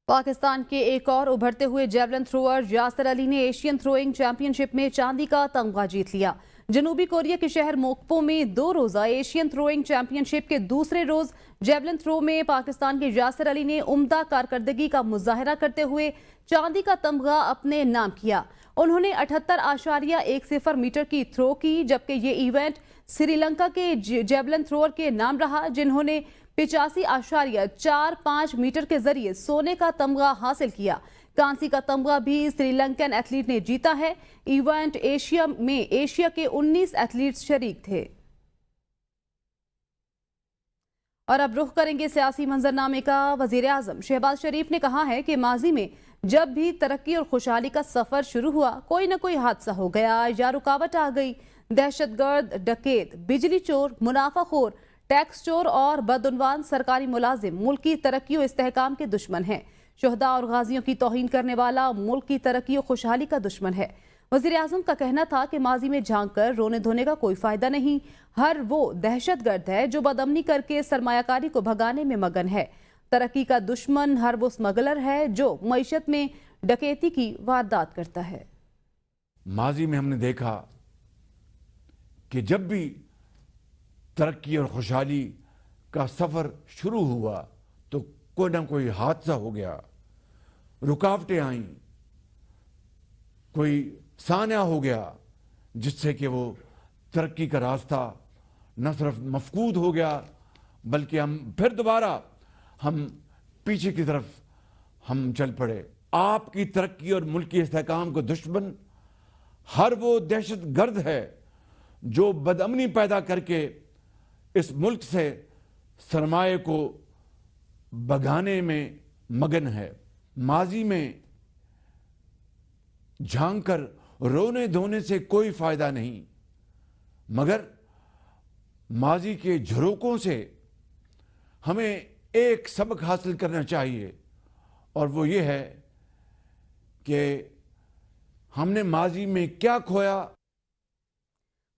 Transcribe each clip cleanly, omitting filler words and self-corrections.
पाकिस्तान के एक और उभरते हुए जेवलिन थ्रोअर यासिर अली ने एशियन थ्रोइंग चैंपियनशिप में चांदी का तमगा जीत लिया। जनूबी कोरिया के शहर मोकपो में 2 रोजा एशियन थ्रोइंग चैंपियनशिप के दूसरे रोज जेवलिन थ्रो में पाकिस्तान के यासिर अली ने उम्दा कारकर्दगी का मुजाहरा करते हुए चांदी का तमगा अपने नाम किया। उन्होंने 78.10 मीटर की थ्रो की, जबकि ये इवेंट श्रीलंका के जेवलिन थ्रोअर के नाम रहा, जिन्होंने 85.45 मीटर के जरिए सोने का तमगा हासिल किया। कांसी का तमगा भी श्रीलंकन एथलीट ने जीता है। इवेंट एशिया के 19 एथलीट्स शरीक थे। और अब रुख करेंगे सियासी मंजरनामे का। वजीर आजम शहबाज शरीफ ने कहा है कि माजी में जब भी तरक्की और खुशहाली का सफर शुरू हुआ, कोई न कोई हादसा हो गया या रुकावट आ गई। दहशतगर्द, डकैत, बिजली चोर, मुनाफाखोर, टैक्स चोर और बदउनवान सरकारी मुलाजिम मुल्क की तरक्की और इस्तेहकाम के दुश्मन हैं। शुहदा और गाजियों की तौहीन करने वाला मुल्क की तरक्की और खुशहाली का दुश्मन है। वजीर आजम का कहना था कि माजी में झांक कर रोने धोने का कोई फायदा नहीं। हर वो दहशतगर्द है जो बदअमनी करके सरमायाकारी को भगाने में मगन है। तरक्की का दुश्मन हर वो स्मगलर है जो मईशत में डकैती की वारदात करता है। माजी में हमने देखा कि जब भी तरक्की और खुशहाली का सफर शुरू हुआ तो कोई ना कोई हादसा हो गया, रुकावटें आईं, कोई सान्या हो गया, जिससे कि वो तरक्की का रास्ता न सिर्फ मफकूद हो गया बल्कि हम फिर दोबारा हम पीछे की तरफ हम चल पड़े। आपकी तरक्की और मुल्क के इस्तेहकाम को दुश्मन हर वो दहशतगर्द है जो बदअमनी पैदा करके इस मुल्क से सरमाए को भगाने में मगन है। माजी में झांक कर रोने धोने से कोई फायदा नहीं, मगर माजी के झरोकों से हमें एक सबक हासिल करना चाहिए, और वो ये है कि हमने माजी में क्या खोया।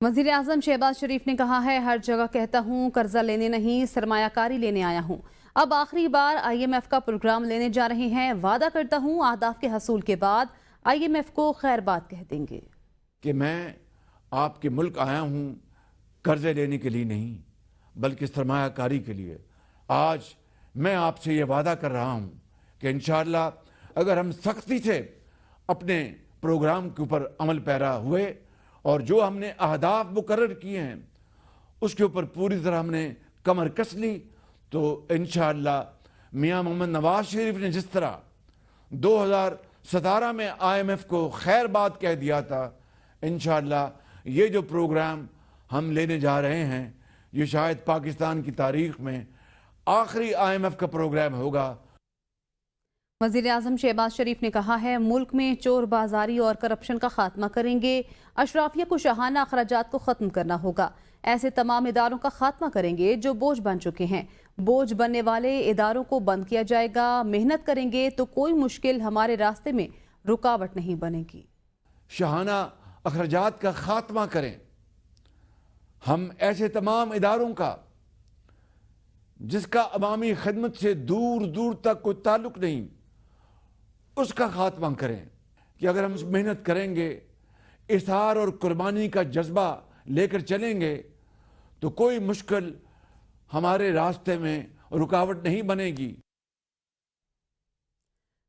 वजीर आजम शहबाज शरीफ ने कहा है, हर जगह कहता हूँ कर्जा लेने नहीं सरमायाकारी लेने आया हूँ। अब आखिरी बार IMF का प्रोग्राम लेने जा रहे हैं। वादा करता हूँ अहदाफ के हसूल के बाद IMF को खैर बात कह देंगे कि मैं आपके मुल्क आया हूँ कर्जे लेने के लिए नहीं बल्कि सरमायाकारी के लिए। आज मैं आपसे ये वादा कर रहा हूँ कि इंशाअल्लाह अगर हम सख्ती से अपने प्रोग्राम के ऊपर अमल पैरा हुए और जो हमने अहदाफ मुकर्रर किए हैं उसके ऊपर पूरी तरह हमने कमर कस ली, तो इंशाअल्लाह मियां मोहम्मद नवाज शरीफ ने जिस तरह 2017 में IMF को खैर बात कह दिया था, इंशाअल्लाह ये जो प्रोग्राम हम लेने जा रहे हैं ये शायद पाकिस्तान की तारीख में आखिरी IMF का प्रोग्राम होगा। वज़ीर आज़म शहबाज शरीफ ने कहा है, मुल्क में चोर बाजारी और करप्शन का खात्मा करेंगे। अशराफिया को शाहाना अखराजात को ख़त्म करना होगा। ऐसे तमाम इदारों का खात्मा करेंगे जो बोझ बन चुके हैं। बोझ बनने वाले इदारों को बंद किया जाएगा। मेहनत करेंगे तो कोई मुश्किल हमारे रास्ते में रुकावट नहीं बनेगी। शाहाना अखराजात का खात्मा करें। हम ऐसे तमाम इदारों का जिसका अवामी खिदमत से दूर दूर तक कोई ताल्लुक नहीं, उसका खात्मा करें कि अगर हम मेहनत करेंगे, इसार और कुर्बानी का जज्बा लेकर चलेंगे तो कोई मुश्किल हमारे रास्ते में रुकावट नहीं बनेगी।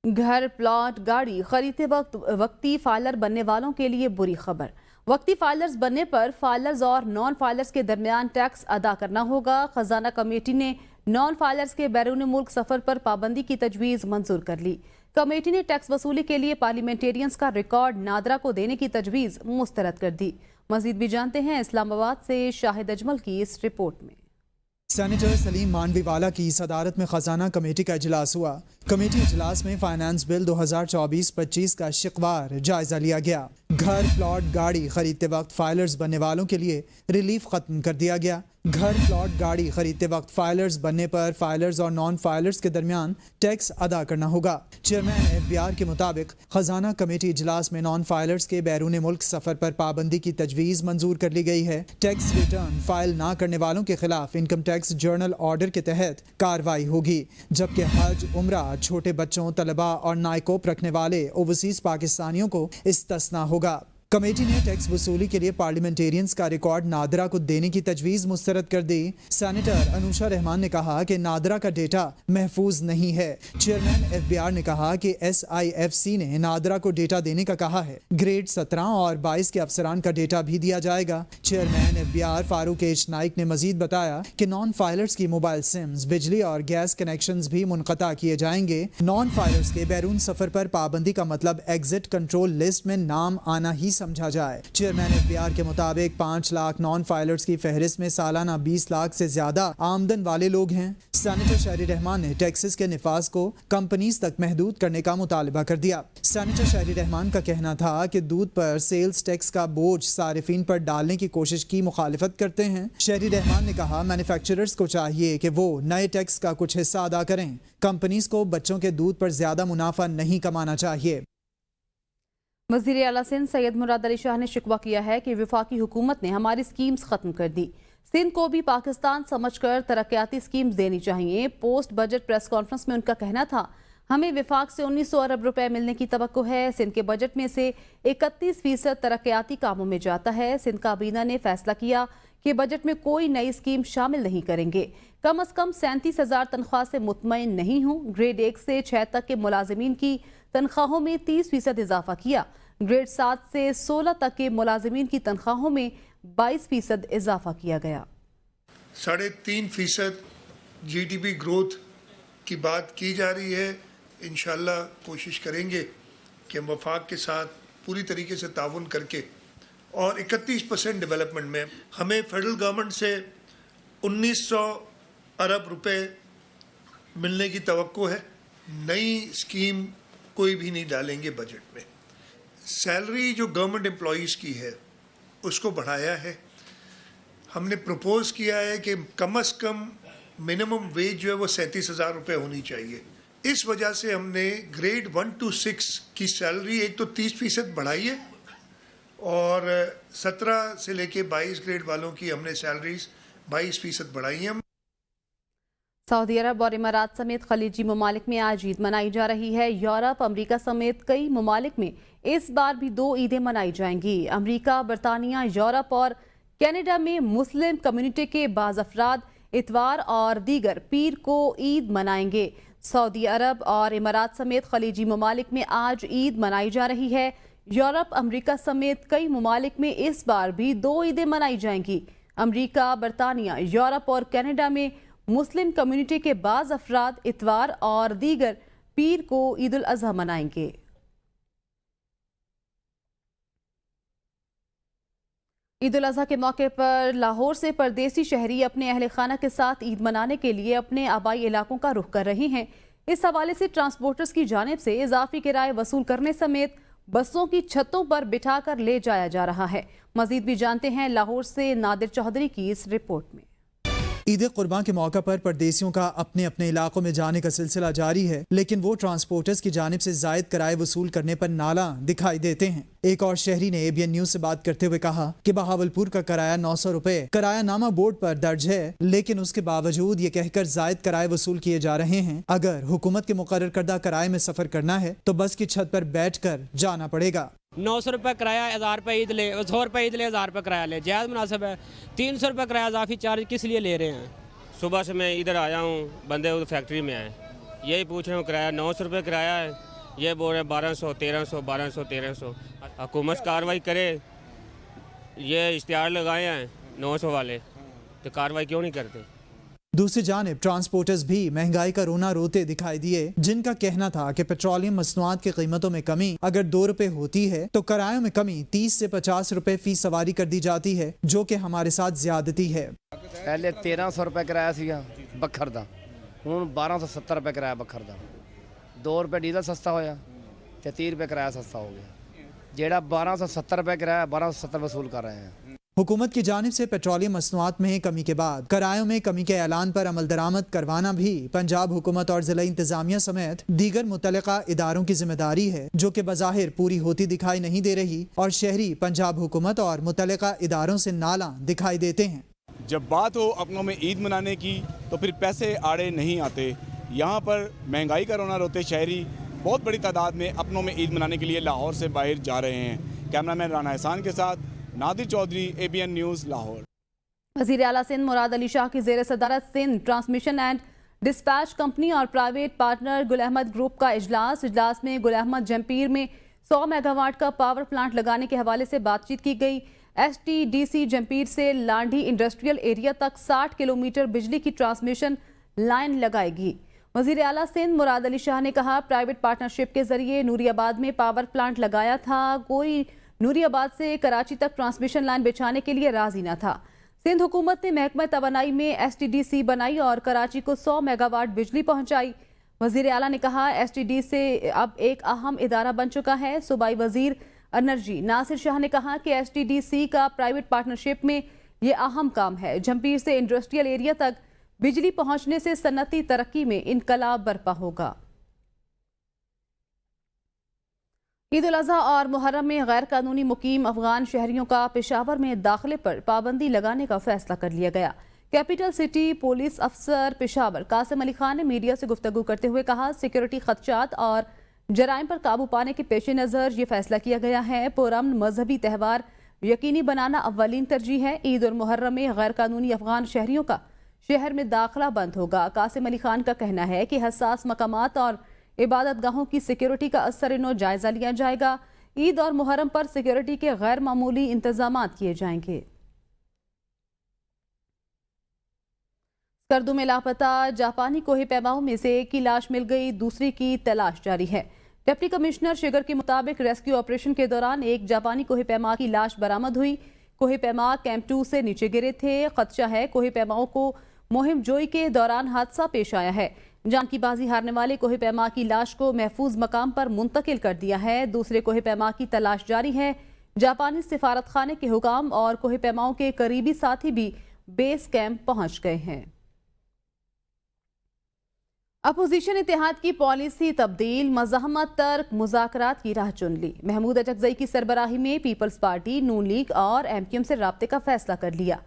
घर, प्लॉट, गाड़ी खरीदते वक्त वक्ती फाइलर बनने वालों के लिए बुरी खबर। वक्ती फाइलर्स बनने पर फाइलर्स और नॉन फाइलर्स के दरमियान टैक्स अदा करना होगा। खजाना कमेटी ने नॉन फाइलर्स के बैरून मुल्क सफर पर पाबंदी की तजवीज़ मंजूर कर ली। कमेटी ने टैक्स वसूली के लिए पार्लियामेंटेरियंस का रिकॉर्ड नादरा को देने की तजवीज़ मुस्तरद कर दी। मजीद भी जानते हैं इस्लामाबाद से शाहिद अजमल की इस रिपोर्ट में। सेनेटर सलीम मांडवीवाला की सदारत में खजाना कमेटी का इजलास हुआ। कमेटी इजलास में फाइनेंस बिल 2024-25 का शिकवार जायजा लिया गया। घर प्लॉट गाड़ी खरीदते वक्त फाइलर्स बनने वालों के लिए रिलीफ खत्म कर दिया गया। घर प्लॉट गाड़ी खरीदते वक्त फाइलर्स बनने पर फाइलर्स और नॉन फाइलर्स के दरमियान टैक्स अदा करना होगा। चेयरमैन FBR के मुताबिक खजाना कमेटी इजलास में नॉन फाइलर्स के बैरून मुल्क सफर पर पाबंदी की तजवीज़ मंजूर कर ली गई है। टैक्स रिटर्न फाइल ना करने वालों के खिलाफ इनकम टैक्स जर्नल ऑर्डर के तहत कार्रवाई होगी, जबकि हज, उम्रा, छोटे बच्चों, तलबा और नाइकोप रखने वाले ओवरसीज पाकिस्तानियों को इस्तिस्ना होगा। कमेटी ने टैक्स वसूली के लिए पार्लियामेंटेरियंस का रिकॉर्ड नादरा को देने की तजवीज़ मुस्तरद कर दी। सेनेटर अनुषा रहमान ने कहा कि नादरा का डेटा महफूज नहीं है। चेयरमैन FBR ने कहा कि SIFC ने नादरा को डेटा देने का कहा है। ग्रेड 17 और 22 के अफसरान का डेटा भी दिया जाएगा। Chairman FBR Farooq H Naik ने मजीद बताया कि नॉन फाइलर्स की मोबाइल सिम्स, बिजली और गैस कनेक्शंस भी मुनक़ता किए जाएंगे। नॉन फाइलर्स के बैरून सफर पर पाबंदी का मतलब एग्जिट कंट्रोल लिस्ट में नाम आना ही समझा जाए। चेयरमैन FBR के मुताबिक 5 लाख नॉन फाइलर्स की फहरिस्त में सालाना 20 लाख से ज्यादा आमदन वाले लोग हैं। सेनेटर शहरी रहमान ने टैक्सेस के निफाज को कंपनीज तक महदूद करने का मुतालबा कर दिया। सेनेटर शहरी रहमान का कहना था कि दूध पर सेल्स टैक्स का बोझ सारिफीन पर डालने की कोशिश की मुखालिफत करते हैं। शहरी रहमान ने कहा मैन्युफैक्चरर्स को चाहिए कि वो नए टैक्स का कुछ हिस्सा अदा करें। कंपनीज को बच्चों के दूध पर ज्यादा मुनाफा नहीं कमाना चाहिए। वज़ीर आला सिंध सैयद मुराद अली शाह ने शिकवा किया है कि वफाकी हुकूमत ने हमारी स्कीम्स ख़त्म कर दी। सिंध को भी पाकिस्तान समझकर तरक्याती स्कीम्स देनी चाहिए। पोस्ट बजट प्रेस कॉन्फ्रेंस में उनका कहना था, हमें विफाक से 1900 अरब रुपए मिलने की तवक्को है। सिंध के बजट में से 31% तरक्याती कामों में जाता है। सिंध काबीना ने फैसला किया कि बजट में कोई नई स्कीम शामिल नहीं करेंगे। कम अज कम 37,000 तनख्वाह से मुतमईन नहीं हूँ। ग्रेड 1 से 6 तक के मुलाजिमीन की तनख्वाहों में 30% इजाफा किया। ग्रेड 7 से 16 तक के मुलाजिमीन की तनख्वाहों में 22% इजाफा किया गया। 3.5% GDP ग्रोथ की बात की जा रही है। इंशाल्लाह कोशिश करेंगे कि हम वफाक के साथ पूरी तरीके से ताउन करके और 31% डेवलपमेंट में हमें फेडरल गवर्नमेंट से 1900 अरब रुपए मिलने की तवक्को है। नई स्कीम कोई भी नहीं डालेंगे बजट में। सैलरी जो गवर्नमेंट एम्प्लॉयज़ की है उसको बढ़ाया है। हमने प्रपोज किया है कि कम से कम मिनिमम वेज जो है वो 37,000 रुपये होनी चाहिए। इस वजह से हमने ग्रेड 1 to 6 की सैलरी एक तो 30% बढ़ाई है और 17 से लेके 22 ग्रेड वालों की हमने सैलरीज 22% बढ़ाई हैं। सऊदी अरब और इमारात समेत खलीजी ममालिक में आज ईद मनाई जा रही है। यूरोप, अमरीका समेत कई ममालिक में इस बार भी 2 ईदें मनाई जाएंगी। अमरीका, बरतानिया, यूरोप और कनाडा में मुस्लिम कम्युनिटी के बाज़ अफराद इतवार और दीगर पीर को ईद मनाएंगे। सऊदी अरब और इमारात समेत खलीजी ममालिक में आज ईद मनाई जा रही है। यूरोप, अमरीका समेत कई ममालिक में इस बार भी 2 ईदें मनाई जाएंगी। अमरीका, बरतानिया, यूरोप और कनाडा में मुस्लिम कम्युनिटी के बाज़ अफराद इतवार और दीगर पीर को ईद उल अज़हा मनाएंगे। ईद उल अज़हा के मौके पर लाहौर से परदेसी शहरी अपने अहल खाना के साथ ईद मनाने के लिए अपने आबाई इलाकों का रुख कर रहे हैं। इस हवाले से ट्रांसपोर्टर्स की जानिब से इजाफी किराए वसूल करने समेत बसों की छतों पर बिठाकर ले जाया जा रहा है। मजीद भी जानते हैं लाहौर से नादिर चौधरी की इस रिपोर्ट में। ईद कुर्बान के मौका पर परदेसियों का अपने अपने इलाकों में जाने का सिलसिला जारी है, लेकिन वो ट्रांसपोर्टर्स की जानिब से जायद किराए वसूल करने पर नाला दिखाई देते हैं। एक और शहरी ने ABN न्यूज से बात करते हुए कहा कि बहावलपुर का किराया 900 रुपए किराया नामा बोर्ड पर दर्ज है, लेकिन उसके बावजूद ये कहकर जायद किराए वसूल किए जा रहे हैं। अगर हुकूमत के मुकर्रर करदा किराए में सफर करना है तो बस की छत पर बैठ कर जाना पड़ेगा। 900 रुपये किराया, 1000 रुपये ईद ले, 100 रुपये ईद ले, 1000 रुपये किराया ले, जायज़ मुनासिब है। 300 रुपये किराया इजाफी चार्ज किस लिए ले रहे हैं? सुबह से मैं इधर आया हूँ, बंदे उधर फैक्ट्री में आए, यही पूछ रहे हूँ किराया 900 रुपये किराया है, ये बोल रहे 1200, 1300, 1200, 1300। हुकूमत कार्रवाई करे, ये इश्तिहार लगाए हैं 900 वाले, तो कार्रवाई क्यों नहीं करते? दूसरी जानिब ट्रांसपोर्टर्स भी महंगाई का रोना रोते दिखाई दिए, जिनका कहना था कि पेट्रोलियम मसनूआत की कीमतों में कमी अगर 2 रुपए होती है तो किरायों में कमी 30 से 50 रुपए फी सवारी कर दी जाती है, जो कि हमारे साथ ज्यादती है। पहले 1300 रुपए किराया सीगा बखर दा, हुण 1270 रुपए किराया बखर दा। 2 रुपए डीजल सस्ता होया ते 30 रुपए किराया सस्ता हो गया। जेड़ा 1270 रुपये किराया 1270 वसूल कर रहे हैं। हुकूमत की जानिब से पेट्रोलियम मसनूआत में कमी के बाद किरायों में कमी के ऐलान पर अमल दरामद करवाना भी पंजाब हुकूमत और जिला इंतजामिया समेत दीगर मुतल्लिका इदारों की जिम्मेदारी है, जो कि बज़ाहिर पूरी होती दिखाई नहीं दे रही और शहरी पंजाब हुकूमत और मुतल्लिका इदारों से नाला दिखाई देते हैं। जब बात हो अपनों में ईद मनाने की तो फिर पैसे आड़े नहीं आते। यहाँ पर महंगाई का रोना रोते शहरी बहुत बड़ी तादाद में अपनों में ईद मनाने के लिए लाहौर से बाहर जा रहे हैं। कैमरामैन राना एहसान के साथ नादिर चौधरी, ABN न्यूज़, लाहौर। वज़ीर आला सिंध मुराद अली शाह की ज़ेर सदारत Sindh transmission and dispatch company और private partner Gul Ahmed group का इजलास में गुल अहमद जमपीर में 100 मेगावाट का पावर प्लांट लगाने के हवाले से बातचीत की गई। STDC जमपीर से लांडी इंडस्ट्रियल एरिया तक 60 किलोमीटर बिजली की ट्रांसमिशन लाइन लगाएगी। वज़ीर आला सिंध मुराद अली शाह ने कहा, प्राइवेट पार्टनरशिप के जरिए नूरियाबाद में पावर प्लांट लगाया था, कोई नूरियाबाद से कराची तक ट्रांसमिशन लाइन बिछाने के लिए राजी न था। सिंध हुकूमत ने महकमा तवानाई में STDC बनाई और कराची को 100 मेगावाट बिजली पहुंचाई। वज़ीर आला ने कहा, STDC अब एक अहम इदारा बन चुका है। सूबाई वज़ीर एनर्जी नासिर शाह ने कहा कि STDC का प्राइवेट पार्टनरशिप में ये अहम काम है। जमपीर से इंडस्ट्रियल एरिया तक बिजली पहुंचने से सन्नती तरक्की में इनकलाब बर्पा होगा। ईद उल अज़हा और मुहर्रम में गैर कानूनी मुकीम अफगान शहरियों का पेशावर में दाखिले पर पाबंदी लगाने का फैसला कर लिया गया। कैपिटल सिटी पुलिस अफसर पेशावर कासिम अली खान ने मीडिया से गुफ्तगू करते हुए कहा, सिक्योरिटी खदशात और जराइम पर काबू पाने के पेश नज़र ये फैसला किया गया है। पुरअमन मजहबी त्यौहार यकीनी बनाना अव्वलीन तरजीह है। ईद और मुहर्रम में गैर कानूनी अफगान शहरियों का शहर में दाखिला बंद होगा। कासिम अली खान का कहना है कि हसास मकामात और इबादत गाहों की सिक्योरिटी का असर-ए-नौ जायजा लिया जाएगा। ईद और मुहर्रम पर सिक्योरिटी के गैर मामूली इंतजाम किए जाएंगे। स्कर्दू में लापता जापानी कोहे पैमाओं में से एक की लाश मिल गई, दूसरी की तलाश जारी है। डिप्टी कमिश्नर शिगर के मुताबिक रेस्क्यू ऑपरेशन के दौरान एक जापानी कोहे पैमा की लाश बरामद हुई। कोहे पैमा कैंप 2 से नीचे गिरे थे। खदशा है कोहे पैमाओं को मुहिम जोई के दौरान हादसा पेश आया है। जान की बाजी हारने वाले कोहे पैमा की लाश को महफूज मकाम पर मुंतकिल कर दिया है। दूसरे कोहे पैमा की तलाश जारी है। जापानी सिफारत खाने के हुकाम और कोहे पैमाओं के करीबी साथी भी बेस कैंप पहुंच गए हैं। अपोजिशन इत्तेहाद की पॉलिसी तब्दील, मज़ाहमत तर्क, मुज़ाकरात की राह चुन ली। महमूद अचकज़ई की सरबराही में पीपल्स पार्टी, नून लीग और MQM से राब्ते का फैसला कर लिया।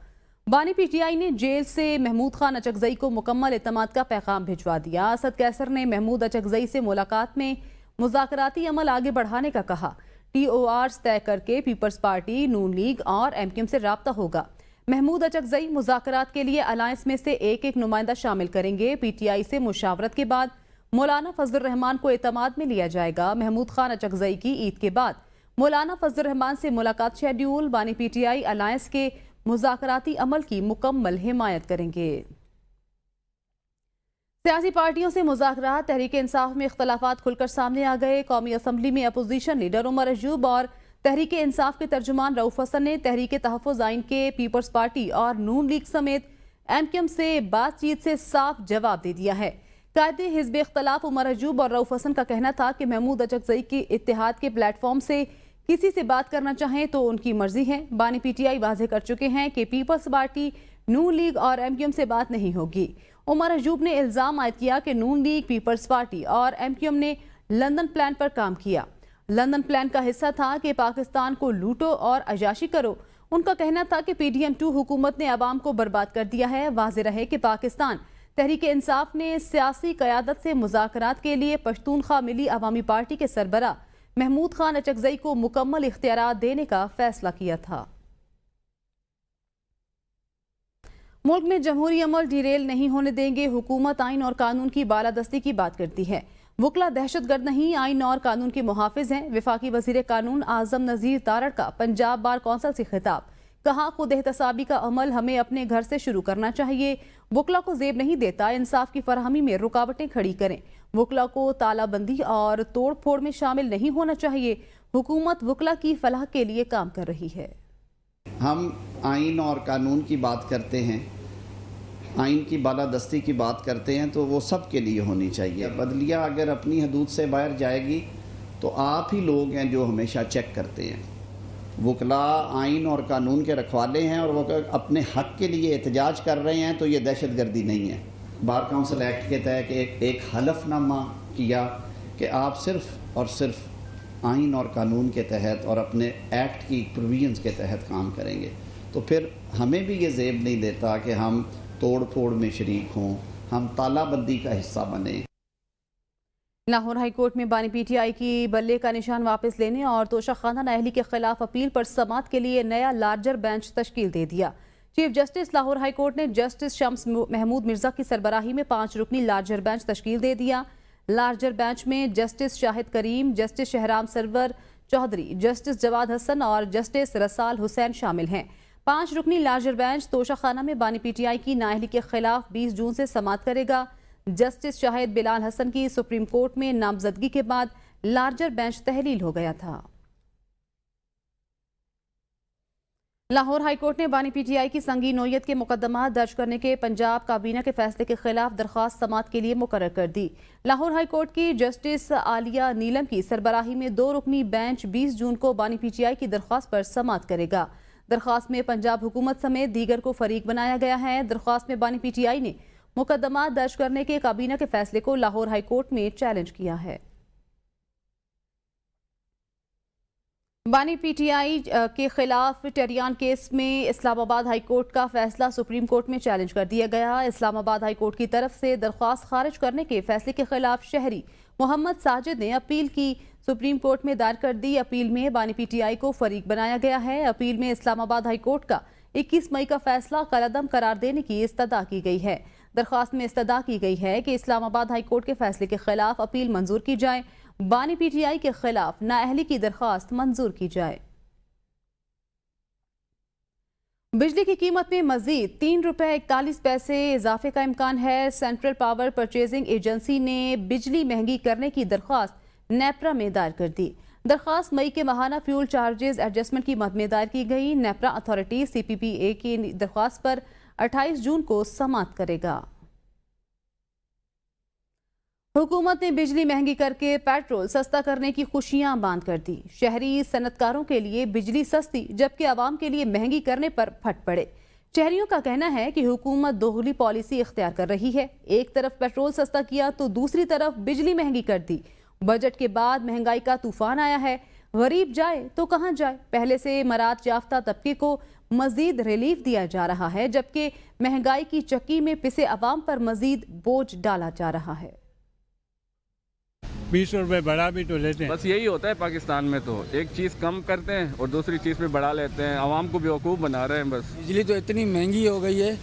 बानी PTI ने जेल से महमूद खान अचकज़ई को मुकम्मल एतमाद का पैगाम भिजवा दिया। असद कैसर ने महमूद अचकज़ई से मुलाकात में मुज़ाकराती अमल आगे बढ़ाने का कहा। TORs तय करके पीपल्स पार्टी, नून लीग और MQM से राब्ता होगा। महमूद अचकज़ई मुज़ाकरात के लिए अलायंस में से एक नुमाइंदा शामिल करेंगे। PTI से मुशावरत के बाद मौलाना फजलुर रहमान को एतमाद में लिया जाएगा। महमूद खान अचकज़ई की ईद के बाद मौलाना फजलुर रहमान से मुलाकात शेड्यूल। बानी PTI अलायंस के मुज़ाकराती अमल की मुकम्मल हिमायत करेंगे। सियासी पार्टियों से मुज़ाकरात, तहरीक इंसाफ में इख्तलाफात खुलकर सामने आ गए। कौमी असम्बली में अपोजिशन लीडर उमर अयूब और तहरीक इंसाफ के तर्जुमान रऊफ हसन ने तहरीक तहफ़्फ़ुज़ आइन के पीपल्स पार्टी और नून लीग समेत MQM से बातचीत से साफ जवाब दे दिया है। कायदे हिज़्ब इख्तलाफ उमर अयूब और रऊफ हसन का कहना था कि महमूद अचकज़ई की इत्तेहाद के प्लेटफॉर्म से किसी से बात करना चाहें तो उनकी मर्जी है। बानी PTI वाज़ेह कर चुके हैं कि पीपल्स पार्टी, नून लीग और MQM से बात नहीं होगी। उमर अयूब ने इल्ज़ाम आयद किया कि नून लीग, पीपल्स पार्टी और MQM ने लंदन प्लान पर काम किया। लंदन प्लान का हिस्सा था कि पाकिस्तान को लूटो और अयाशी करो। उनका कहना था कि PDM2 हुकूमत ने अवाम को बर्बाद कर दिया है। वाज़ेह रहे कि पाकिस्तान तहरीक इंसाफ ने सियासी क़यादत से मुज़ाकरात के लिए पश्तूनख्वा मिली अवामी पार्टी के सरबरा महमूद खान अचकज़ई को मुकम्मल इख्तियारात देने का फैसला किया था। मुल्क में जमहूरी अमल डिरेल नहीं होने देंगे। हुकूमत आइन और कानून की बालादस्ती की बात करती है। वकला दहशतगर्द नहीं, आइन और कानून के मुहाफिज हैं। वफाकी वज़ीर कानून आज़म नज़ीर तारड़ का पंजाब बार कौंसिल से खिताब। कहा, खुद एहतसाबी का अमल हमें अपने घर से शुरू करना चाहिए। वकला को जेब नहीं देता, इंसाफ की फराहमी में रुकावटें खड़ी करें। वकला को तालाबंदी और तोड़ फोड़ में शामिल नहीं होना चाहिए। हुकूमत वकला की फलाह के लिए काम कर रही है। हम आइन और कानून की बात करते हैं, आइन की बालादस्ती की बात करते हैं, तो वो सब के लिए होनी चाहिए। बदलिया अगर अपनी हदूद से बाहर जाएगी تو آپ ہی لوگ ہیں جو ہمیشہ چیک کرتے ہیں. وکلاء آئین اور قانون کے رکھوالے ہیں اور وہ اپنے حق کے لیے احتجاج کر رہے ہیں تو یہ دہشت گردی نہیں ہے. بار کونسل ایکٹ کے تحت ایک حلف نامہ کیا کہ آپ صرف اور صرف آئین اور قانون کے تحت اور اپنے ایکٹ کی پروویژنز کے تحت کام کریں گے. تو پھر ہمیں بھی یہ زیب نہیں دیتا کہ ہم توڑ پھوڑ میں شریک ہوں, ہم تالہ بندی کا حصہ بنیں. لاہور ہائی کورٹ میں بانی پی ٹی آئی کی بلے کا نشان واپس لینے اور توشہ خانہ نااہلی کے خلاف اپیل پر سماعت کے لیے نیا لارجر بینچ تشکیل دے دیا. Chief justice Lahore high court نے جسٹس شمس محمود مرزا کی سربراہی میں 5 رکنی لارجر بینچ تشکیل دے دیا. لارجر بینچ میں جسٹس شاہد کریم, جسٹس شہرام سرور چودھری, جسٹس جواد حسن اور جسٹس رسال حسین شامل ہیں. 5 رکنی لارجر بینچ توشہ خانہ میں بانی پی ٹی آئی کی نااہلی کے خلاف 20 جون سے سماعت کرے گا. جسٹس شاہد بلال حسن کی سپریم کورٹ میں نامزدگی کے بعد لارجر بینچ تحلیل ہو گیا تھا. لاہور ہائی کورٹ نے بانی پی ٹی آئی کی سنگین نوعیت کے مقدمات درج کرنے کے پنجاب کابینہ کے فیصلے کے خلاف درخواست سماعت کے لیے مقرر کر دی. لاہور ہائی کورٹ کی جسٹس عالیہ نیلم کی سربراہی میں 2 رکنی بینچ 20 جون کو بانی پی ٹی آئی کی درخواست پر سماعت کرے گا. درخواست میں پنجاب حکومت سمیت دیگر کو فریق بنایا گیا ہے. درخواست میں بانی پی ٹی آئی نے مقدمات درج کرنے کے کابینہ کے فیصلے کو لاہور ہائی کورٹ میں چیلنج کیا ہے. بانی پی ٹی آئی کے خلاف ٹیریان کیس میں اسلام آباد ہائی کورٹ کا فیصلہ سپریم کورٹ میں چیلنج کر دیا گیا. اسلام آباد ہائی کورٹ کی طرف سے درخواست خارج کرنے کے فیصلے کے خلاف شہری محمد ساجد نے اپیل کی سپریم کورٹ میں دائر کر دی. اپیل میں بانی پی ٹی آئی کو فریق بنایا گیا ہے. اپیل میں اسلام آباد ہائی کورٹ کا 21 مئی کا فیصلہ کالعدم قرار دینے کی استدعا کی گئی ہے. درخواست میں استدعا کی گئی ہے کہ اسلام آباد ہائی کورٹ کے فیصلے کے خلاف اپیل منظور کی جائے. بانی پی ٹی آئی کے خلاف نااہلی کی درخواست منظور کی جائے. بجلی کی قیمت میں مزید 3 روپے 41 پیسے اضافے کا امکان ہے. سینٹرل پاور پرچیزنگ ایجنسی نے بجلی مہنگی کرنے کی درخواست نیپرا میں دائر کر دی. درخواست مئی کے ماہانہ فیول چارجز ایڈجسٹمنٹ کی مد میں دائر کی گئی. نیپرا اتھارٹی سی پی پی اے کی درخواست پر 28 جون کو سماعت کرے گا. حکومت نے بجلی مہنگی کر کے پیٹرول سستا کرنے کی خوشیاں باند کر دی. شہری صنعتکاروں کے لیے بجلی سستی جبکہ عوام کے لیے مہنگی کرنے پر پھٹ پڑے. شہریوں کا کہنا ہے کہ حکومت دوغلی پالیسی اختیار کر رہی ہے. ایک طرف پیٹرول سستا کیا تو دوسری طرف بجلی مہنگی کر دی. بجٹ کے بعد مہنگائی کا طوفان آیا ہے. غریب جائے تو کہاں جائے. پہلے سے مراعات یافتہ طبقے کو مزید ریلیف دیا جا رہا ہے جبکہ مہنگائی کی چکی میں پسے عوام پر مزید بوجھ ڈالا جا رہا ہے. 20 روپے بڑھا بھی تو لیتے ہیں. بس یہی ہوتا ہے پاکستان میں, تو ایک چیز کم کرتے ہیں اور دوسری چیز پہ بڑھا لیتے ہیں. عوام کو بیوقوف بنا رہے ہیں. بس بجلی تو اتنی مہنگی ہو گئی ہے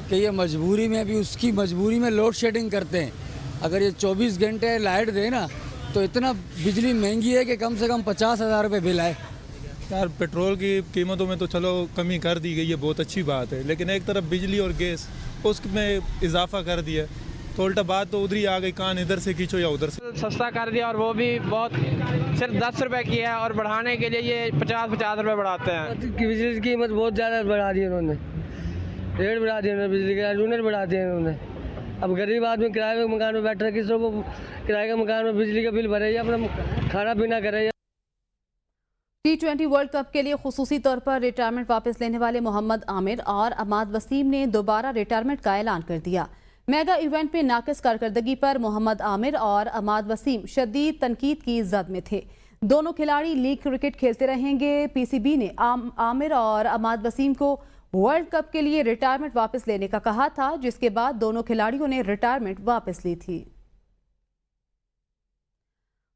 کہ یہ مجبوری میں بھی اس کی مجبوری میں لوڈ شیڈنگ کرتے ہیں. اگر یہ 24 گھنٹے لائٹ دے نا تو اتنا بجلی مہنگی ہے کہ کم سے کم 50,000 روپے بل آئے. یار پیٹرول کی قیمتوں میں تو چلو کمی کر دی گئی ہے, بہت اچھی بات ہے, لیکن ایک طرف بجلی اور گیس اس میں اضافہ کر دیا تو الٹا بات تو ادھر ہی آ گئی. کان ادھر سے کھینچو یا ادھر سے. سستا کر دیا اور وہ بھی بہت صرف 10 روپے کی ہے اور بڑھانے کے لیے یہ 50 روپے بڑھاتے ہیں. بجلی کی قیمت بہت زیادہ بڑھا دی انہوں نے, ریٹ بڑھا دیا انہوں نے, بجلی کے یونٹ بڑھا دیا انہوں نے. اب غریب آدمی کرائے کے مکان میں بیٹھ رہا ہے, کس کو کرائے کے مکان میں بجلی کا بل بھرے یا اپنا کھانا پینا کرے. T20 ورلڈ کپ کے لیے خصوصی طور پر ریٹائرمنٹ واپس لینے والے محمد عامر اور عماد وسیم نے دوبارہ ریٹائرمنٹ کا اعلان کر دیا. میگا ایونٹ میں ناقص کارکردگی پر محمد عامر اور عماد وسیم شدید تنقید کی زد میں تھے. دونوں کھلاڑی لیگ کرکٹ کھیلتے رہیں گے. پی سی بی نے عامر اور عماد وسیم کو ورلڈ کپ کے لیے ریٹائرمنٹ واپس لینے کا کہا تھا, جس کے بعد دونوں کھلاڑیوں نے ریٹائرمنٹ واپس لی تھی.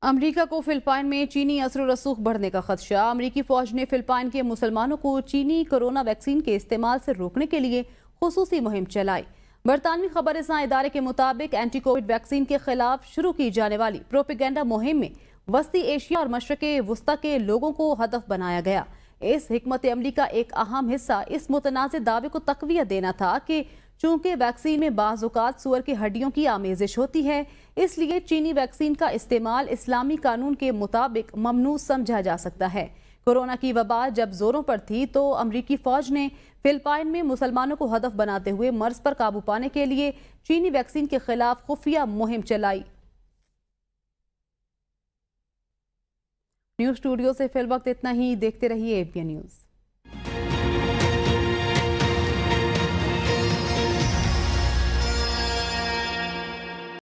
امریکہ کو فلپائن میں چینی اثر و رسوخ بڑھنے کا خدشہ. امریکی فوج نے فلپائن کے مسلمانوں کو چینی کورونا ویکسین کے استعمال سے روکنے کے لیے خصوصی مہم چلائی. برطانوی خبر رساں ادارے کے مطابق اینٹی کووڈ ویکسین کے خلاف شروع کی جانے والی پروپیگنڈا مہم میں وسطی ایشیا اور مشرق وسطی کے لوگوں کو ہدف بنایا گیا. اس حکمت عملی کا ایک اہم حصہ اس متنازع دعوے کو تقویت دینا تھا کہ چونکہ ویکسین میں بعض اوقات سور کی ہڈیوں کی آمیزش ہوتی ہے, اس لیے چینی ویکسین کا استعمال اسلامی قانون کے مطابق ممنوع سمجھا جا سکتا ہے. کورونا کی وبا جب زوروں پر تھی تو امریکی فوج نے فلپائن میں مسلمانوں کو ہدف بناتے ہوئے مرض پر قابو پانے کے لیے چینی ویکسین کے خلاف خفیہ مہم چلائی. न्यूज़ स्टूडियो से फिल वक्त इतना ही। देखते रहिए APN न्यूज़।